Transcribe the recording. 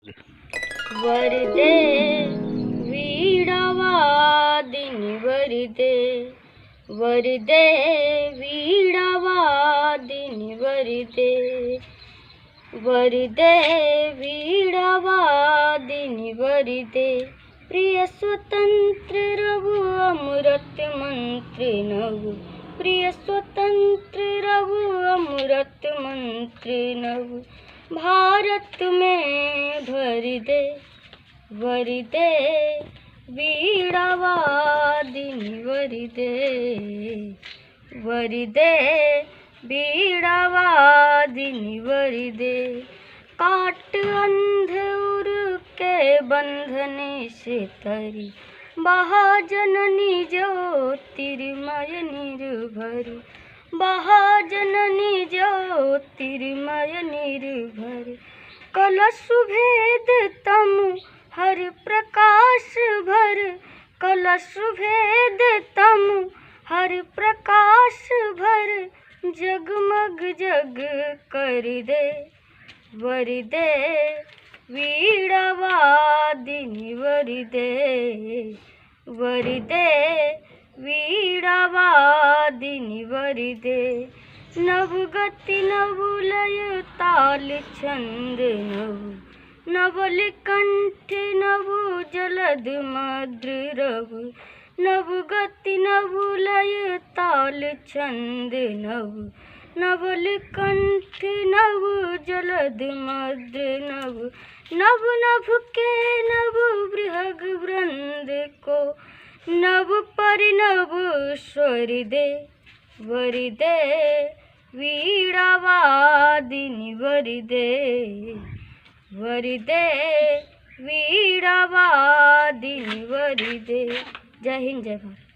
वरदे वीणावादिनि वरदे, वरदे वीणावादिनि वरदे, वरदे वीणावादिनि वरदे। प्रिय स्वतंत्र रघु अमृत मंत्र नव, प्रिय स्वतंत्र रघु अमृत मंत्र नव। भारत में भर दे, वरदे वीणावादिनि वरदे, वरदे वीणावादिनि वरदे। काट अंध उर के बंधन से तरी, महाजननी ज्योतिर्मय निर्भर, महाजननी ज्योतिर्मय निर्भर। कलश भेद तम हर प्रकाश भर, कलश भेद तम हर प्रकाश भर। जगमग जग कर दे, वरदे वीणावादिनि वरदे, वरदे वीणावादिनि वरदे। नव गति नव लय ताल छंद नव, नवल कंठ नव जलद मद्र रव। नव गति नव लय ताल छंद नव, नवल कंठ नव जलद मद्र नव। नभ नभ के नव बृहग वृंद को, नव परिणव स्वर दे, वरदे वीणावादिनि वरदे, वरदे वीणावादिनि वरदे। जय हिंद, जय भारत।